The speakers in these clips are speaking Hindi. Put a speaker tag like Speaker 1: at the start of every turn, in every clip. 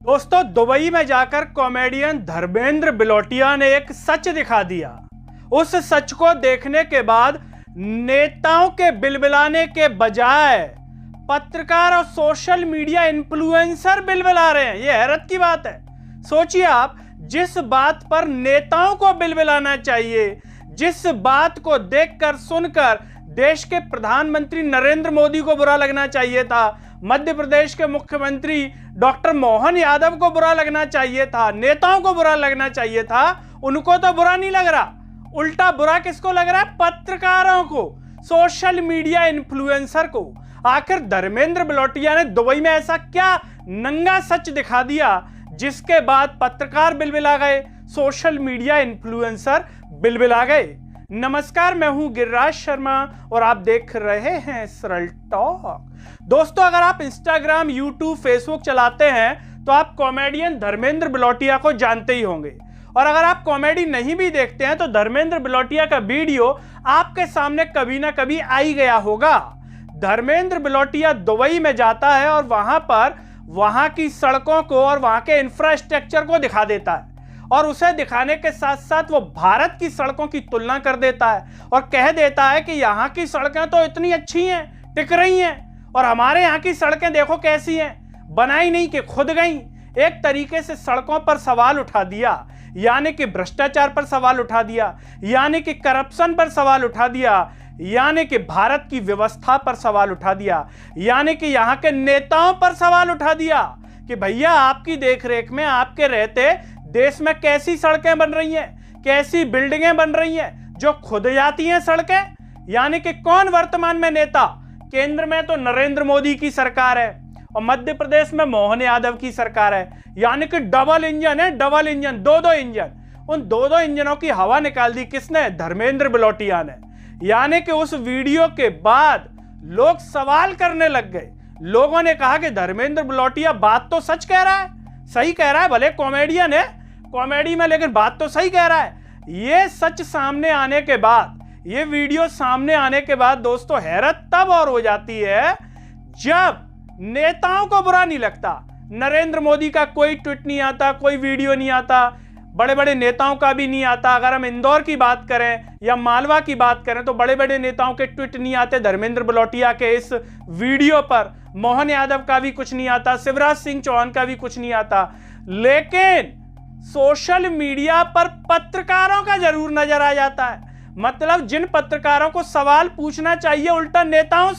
Speaker 1: दोस्तों, दुबई में जाकर कॉमेडियन धर्मेंद्र बिलोटिया ने एक सच दिखा दिया। उस सच को देखने के बाद नेताओं के बिलबिलाने के बजाय पत्रकार और सोशल मीडिया इन्फ्लुएंसर बिलबिला रहे हैं। यह हैरत की बात है। सोचिए आप, जिस बात पर नेताओं को बिलबिलाना चाहिए, जिस बात को देखकर सुनकर देश के प्रधानमंत्री नरेंद्र मोदी को बुरा लगना चाहिए था, मध्य प्रदेश के मुख्यमंत्री डॉक्टर मोहन यादव को बुरा लगना चाहिए था, नेताओं को बुरा लगना चाहिए था, उनको तो बुरा नहीं लग रहा। उल्टा बुरा किसको लग रहा है? पत्रकारों को, सोशल मीडिया इन्फ्लुएंसर को। आखिर धर्मेंद्र बिलोटिया ने दुबई में ऐसा क्या नंगा सच दिखा दिया जिसके बाद पत्रकार बिलबिला गए, सोशल मीडिया इन्फ्लुएंसर बिलबिला गए। नमस्कार, मैं हूं गिरिराज शर्मा और आप देख रहे हैं सरल टॉक। दोस्तों, अगर आप इंस्टाग्राम, यूट्यूब, फेसबुक चलाते हैं तो आप कॉमेडियन धर्मेंद्र बिलोटिया को जानते ही होंगे। और अगर आप कॉमेडी नहीं भी देखते हैं तो धर्मेंद्र बिलोटिया का वीडियो आपके सामने कभी ना कभी आ ही गया होगा। धर्मेंद्र बिलोटिया दुबई में जाता है और वहां पर वहां की सड़कों को और वहां के इंफ्रास्ट्रक्चर को दिखा देता है, और उसे दिखाने के साथ साथ वो भारत की सड़कों की तुलना कर देता है और कह देता है कि यहाँ की सड़कें तो इतनी अच्छी हैं, टिक रही हैं, और हमारे यहाँ की सड़कें देखो कैसी हैं, बनाई नहीं कि खुद गई। एक तरीके से सड़कों पर सवाल उठा दिया, यानी कि भ्रष्टाचार पर सवाल उठा दिया, यानी कि करप्शन पर सवाल उठा दिया, यानी कि भारत की व्यवस्था पर सवाल उठा दिया, यानी कि यहाँ के नेताओं पर सवाल उठा दिया कि भैया आपकी देखरेख में, आपके रहते देश में कैसी सड़कें बन रही हैं, कैसी बिल्डिंगें बन रही हैं जो खुद जाती हैं सड़कें। यानी कि कौन वर्तमान में नेता? केंद्र में तो नरेंद्र मोदी की सरकार है और मध्य प्रदेश में मोहन यादव की सरकार है। यानी कि डबल इंजन है, डबल इंजन, दो इंजन। उन दो इंजनों की हवा निकाल दी किसने? धर्मेंद्र बिलोटिया ने। यानी कि उस वीडियो के बाद लोग सवाल करने लग गए। लोगों ने कहा कि धर्मेंद्र बिलोटिया बात तो सच कह रहा है, सही कह रहा है, भले कॉमेडियन है कॉमेडी में, लेकिन बात तो सही कह रहा है। ये सच सामने आने के बाद, ये वीडियो सामने आने के बाद दोस्तों हैरत तब और हो जाती है जब नेताओं को बुरा नहीं लगता। नरेंद्र मोदी का कोई ट्वीट नहीं आता, कोई वीडियो नहीं आता, बड़े बड़े नेताओं का भी नहीं आता। अगर हम इंदौर की बात करें या मालवा की बात करें तो बड़े बड़े नेताओं के ट्वीट नहीं आते। धर्मेंद्र बिलोटिया के इस वीडियो पर मोहन यादव का भी कुछ नहीं आता, शिवराज सिंह चौहान का भी कुछ नहीं आता, लेकिन सोशल मीडिया पर पत्रकारों का जरूर नजर आ जाता है। मतलब जिन पत्रकारों को सवाल पूछना चाहिए उल्टा नेताओं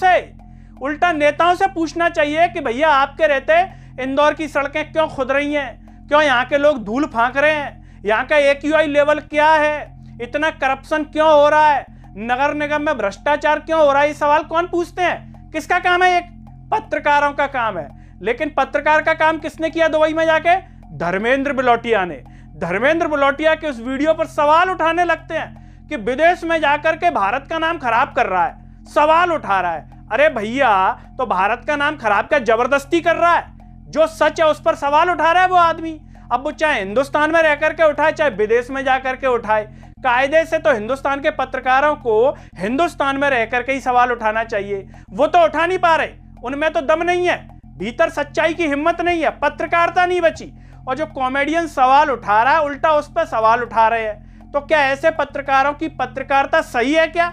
Speaker 1: से पूछना चाहिए कि भैया आपके रहते इंदौर की सड़कें क्यों खुद रही हैं, क्यों यहाँ के लोग धूल फांक रहे हैं, यहाँ का AQI लेवल क्या है, इतना करप्शन क्यों हो रहा है, नगर निगम में भ्रष्टाचार क्यों हो रहा है। ये सवाल कौन पूछते हैं? किसका काम है? एक पत्रकारों का काम है। लेकिन पत्रकार का काम किसने किया दुबई में जाके? धर्मेंद्र बिलोटिया ने। धर्मेंद्र बिलोटिया के उस वीडियो पर सवाल उठाने लगते हैं कि विदेश में जाकर के भारत का नाम खराब कर रहा है, सवाल उठा रहा है। अरे भैया, तो भारत का नाम खराब क्या जबरदस्ती कर रहा है? जो सच है उस पर सवाल उठा रहा है वो आदमी। अब वो चाहे हिंदुस्तान में रहकर के उठाए, चाहे विदेश में जाकर के उठाए, कायदे से तो हिंदुस्तान के पत्रकारों को हिंदुस्तान में रहकर के ही सवाल उठाना चाहिए। वो तो उठा नहीं पा रहे, उनमें तो दम नहीं है, भीतर सच्चाई की हिम्मत नहीं है, पत्रकारिता नहीं बची। और जो कॉमेडियन सवाल उठा रहा है उल्टा उस पर सवाल उठा रहे हैं। तो क्या ऐसे पत्रकारों की पत्रकारिता सही है क्या?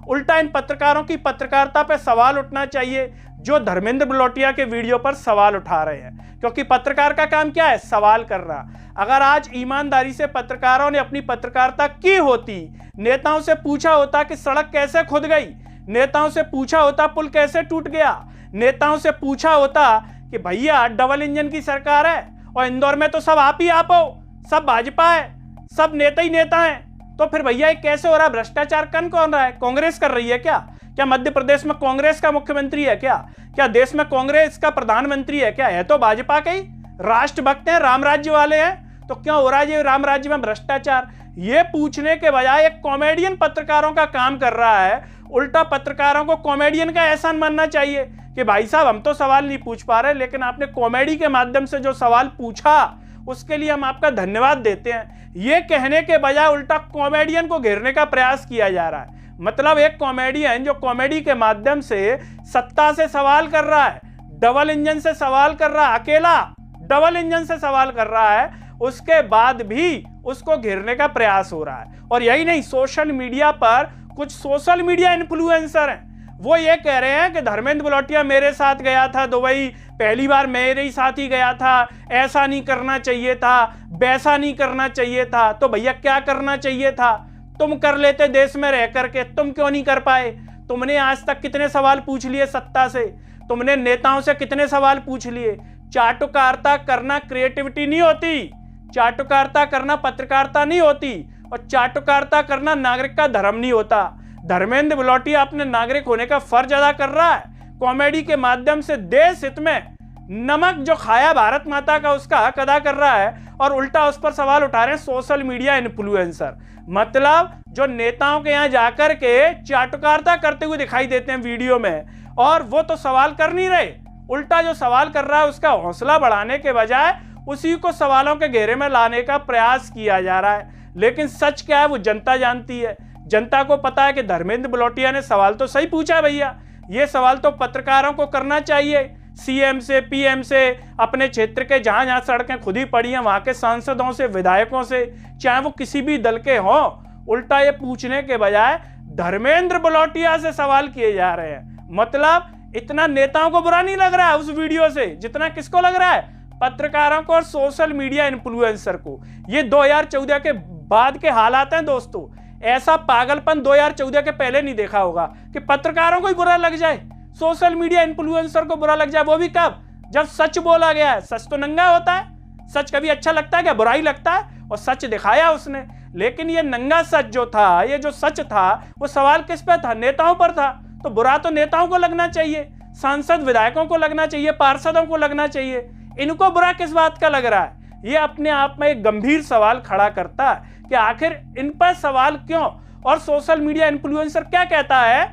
Speaker 1: उल्टा इन पत्रकारों की पत्रकारिता पे सवाल उठना चाहिए जो धर्मेंद्र बिलोटिया के वीडियो पर सवाल उठा रहे हैं, क्योंकि पत्रकार का काम क्या है? सवाल कर रहा। अगर आज ईमानदारी से पत्रकारों ने अपनी पत्रकारिता की होती, नेताओं से पूछा होता कि सड़क कैसे खुद गई, नेताओं से पूछा होता पुल कैसे टूट गया, नेताओं से पूछा होता कि भैया डबल इंजन की सरकार है और इंदौर में तो सब आप ही आप हो, सब भाजपा है, सब नेता ही नेता हैं, तो फिर भैया ये कैसे हो रहा है? भ्रष्टाचार कौन रहा है? कांग्रेस कर रही है क्या? क्या मध्य प्रदेश में कांग्रेस का मुख्यमंत्री है क्या? क्या देश में कांग्रेस का प्रधानमंत्री है क्या? है तो भाजपा के ही, राष्ट्रभक्त हैं, राम राज्य वाले हैं। तो क्यों हो रहा है ये राम राज्य में भ्रष्टाचार? ये पूछने के बजाय एक कॉमेडियन पत्रकारों का काम कर रहा है। उल्टा पत्रकारों को कॉमेडियन का एहसान मानना चाहिए कि भाई साहब हम तो सवाल नहीं पूछ पा रहे, लेकिन आपने कॉमेडी के माध्यम से जो सवाल पूछा उसके लिए हम आपका धन्यवाद देते हैं। ये कहने के बजाय उल्टा कॉमेडियन को घेरने का प्रयास किया जा रहा है। मतलब एक कॉमेडियन जो कॉमेडी के माध्यम से सत्ता से सवाल कर रहा है, डबल इंजन से सवाल कर रहा है, अकेला डबल इंजन से सवाल कर रहा है, उसके बाद भी उसको घेरने का प्रयास हो रहा है। और यही नहीं, सोशल मीडिया पर कुछ सोशल मीडिया इन्फ्लुएंसर हैं, वो ये कह रहे हैं कि धर्मेंद्र बलोटिया मेरे साथ गया था दुबई, पहली बार मेरे ही साथ ही गया था, ऐसा नहीं करना चाहिए था, वैसा नहीं करना चाहिए था। तो भैया क्या करना चाहिए था? तुम कर लेते देश में रह करके, तुम क्यों नहीं कर पाए? तुमने आज तक कितने सवाल पूछ लिए सत्ता से? तुमने नेताओं से कितने सवाल पूछ लिए? चाटुकारिता करना क्रिएटिविटी नहीं होती, चाटुकारिता करना पत्रकारिता नहीं होती, और चाटुकारिता करना नागरिक का धर्म नहीं होता। धर्मेंद्र बलोटिया अपने नागरिक होने का फर्ज अदा कर रहा है, कॉमेडी के माध्यम से देश हित में नमक जो खाया भारत माता का उसका हक अदा कर रहा है, और उल्टा उस पर सवाल उठा रहे हैं सोशल मीडिया इन्फ्लुएंसर। मतलब जो नेताओं के यहाँ जाकर के चाटुकारिता करते हुए दिखाई देते हैं वीडियो में, और वो तो सवाल कर नहीं रहे, उल्टा जो सवाल कर रहा है उसका हौसला बढ़ाने के बजाय उसी को सवालों के घेरे में लाने का प्रयास किया जा रहा है। लेकिन सच क्या है वो जनता जानती है। जनता को पता है कि धर्मेंद्र बलोटिया ने सवाल तो सही पूछा भैया, ये सवाल तो पत्रकारों को करना चाहिए, सीएम से, पीएम से, अपने क्षेत्र के जहां जहां सड़कें खुद ही पड़ी हैं वहां के सांसदों से, विधायकों से, चाहे वो किसी भी दल के हों। उल्टा ये पूछने के बजाय धर्मेंद्र बलोटिया से सवाल किए जा रहे हैं। मतलब इतना नेताओं को बुरा नहीं लग रहा है उस वीडियो से जितना किसको लग रहा है? पत्रकारों को और सोशल मीडिया इन्फ्लुएंसर को। ये 2014 के बाद के हालात हैं दोस्तों। ऐसा पागलपन 2014 के पहले नहीं देखा होगा कि पत्रकारों को ही बुरा लग जाए, सोशल मीडिया इन्फ्लुएंसर को बुरा लग जाए। वो भी कब? जब सच बोला गया है। सच तो नंगा होता है, सच कभी अच्छा लगता है क्या? बुराई लगता है। और सच दिखाया उसने, लेकिन ये नंगा सच जो था, ये जो सच था, वो सवाल किस पे था? नेताओं पर था। तो बुरा तो नेताओं को लगना चाहिए, सांसद विधायकों को लगना चाहिए, पार्षदों को लगना चाहिए। इनको बुरा किस बात का लग रहा है? ये अपने आप में एक गंभीर सवाल खड़ा करता है कि आखिर इन पर सवाल क्यों। और सोशल मीडिया इन्फ्लुएंसर क्या कहता है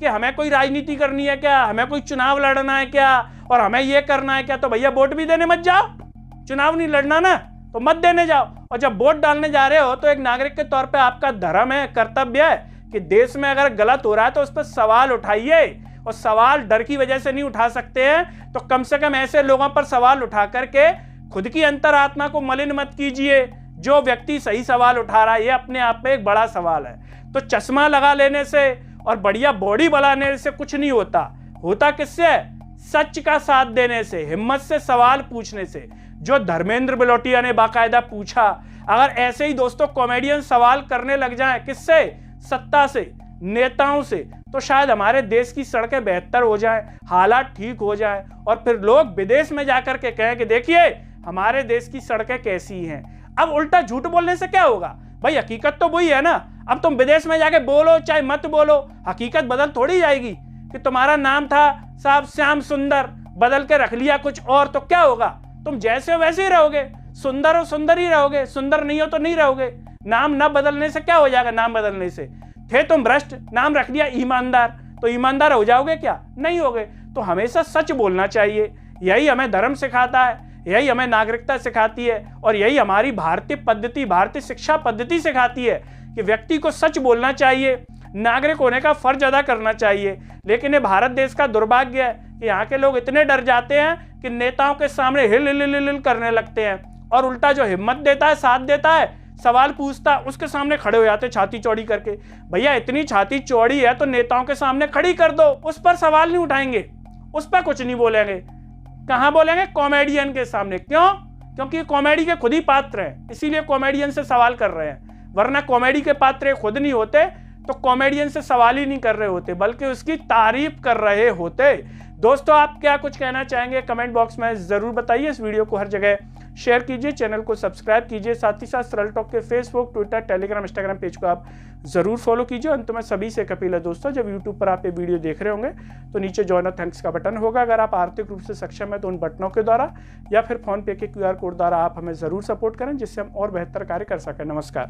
Speaker 1: कि हमें कोई राजनीति करनी है क्या, हमें कोई चुनाव लड़ना है क्या, और हमें ये करना है क्या? तो भैया वोट भी देने मत जाओ, चुनाव नहीं लड़ना ना तो मत देने जाओ। और जब वोट डालने जा रहे हो तो एक नागरिक के तौर पे आपका धर्म है, कर्तव्य है कि देश में अगर गलत हो रहा है तो उस पर सवाल उठाइए। और सवाल डर की वजह से नहीं उठा सकते हैं तो कम से कम ऐसे लोगों पर सवाल उठा करके खुद की अंतरात्मा को मलिन मत कीजिए। जो व्यक्ति सही सवाल उठा रहा है, ये अपने आप में एक बड़ा सवाल है। तो चश्मा लगा लेने से और बढ़िया बॉडी बनाने से कुछ नहीं होता। होता किससे? सच का साथ देने से, हिम्मत से सवाल पूछने से, जो धर्मेंद्र बलोटिया ने बाकायदा पूछा। अगर ऐसे ही दोस्तों कॉमेडियन सवाल करने लग जाएं, किससे? सत्ता से, नेताओं से, तो शायद हमारे देश की सड़कें बेहतर हो जाएं, हालात ठीक हो जाएं, और फिर लोग विदेश में जाकर के कहें कि देखिए हमारे देश की सड़कें कैसी हैं। अब उल्टा झूठ बोलने से क्या होगा भाई? हकीकत तो वही है ना। अब तुम विदेश में जाके बोलो चाहे मत बोलो, हकीकत बदल थोड़ी जाएगी। कि तुम्हारा नाम था साहब श्याम सुंदर, बदल के रख लिया कुछ और, तो क्या होगा? तुम जैसे हो वैसे ही रहोगे, सुंदर हो सुंदर ही रहोगे, सुंदर नहीं हो तो नहीं रहोगे। नाम न बदलने से क्या हो जाएगा? नाम बदलने से थे तुम भ्रष्ट, नाम रख दिया ईमानदार, तो ईमानदार हो जाओगे क्या? नहीं होगे। तो हमेशा सच बोलना चाहिए। यही हमें धर्म सिखाता है, यही हमें नागरिकता सिखाती है, और यही हमारी भारतीय पद्धति, भारतीय शिक्षा पद्धति सिखाती है कि व्यक्ति को सच बोलना चाहिए, नागरिक होने का फर्ज अदा करना चाहिए। लेकिन ये भारत देश का दुर्भाग्य है कि यहाँ के लोग इतने डर जाते हैं कि नेताओं के सामने हिल हिल हिल हिल करने लगते हैं, और उल्टा जो हिम्मत देता है, साथ देता है, सवाल पूछता है, उसके सामने खड़े हो जाते छाती चौड़ी करके। भैया इतनी छाती चौड़ी है तो नेताओं के सामने खड़ी कर दो, उस पर सवाल नहीं उठाएंगे, उस पर कुछ नहीं बोलेंगे। कहां बोलेंगे? कॉमेडियन के सामने। क्यों? क्योंकि कॉमेडी के खुद ही पात्र हैं, इसीलिए कॉमेडियन से सवाल कर रहे हैं। वरना कॉमेडी के पात्र खुद नहीं होते तो कॉमेडियन से सवाल ही नहीं कर रहे होते, बल्कि उसकी तारीफ कर रहे होते। दोस्तों आप क्या कुछ कहना चाहेंगे कमेंट बॉक्स में जरूर बताइए। इस वीडियो को हर जगह शेयर कीजिए, चैनल को सब्सक्राइब कीजिए, साथ ही साथ सरल टॉक के Facebook, Twitter, Telegram, Instagram page को आप जरूर फॉलो कीजिए। अंत में सभी से अपील है दोस्तों, जब यूट्यूब पर आप ये वीडियो देख रहे होंगे तो नीचे जॉइन और थैंक्स का बटन होगा। अगर आप आर्थिक रूप से सक्षम है तो उन बटनों के द्वारा या फिर फोन पे के QR कोड द्वारा आप हमें जरूर सपोर्ट करें, जिससे हम और बेहतर कार्य कर सकें। नमस्कार।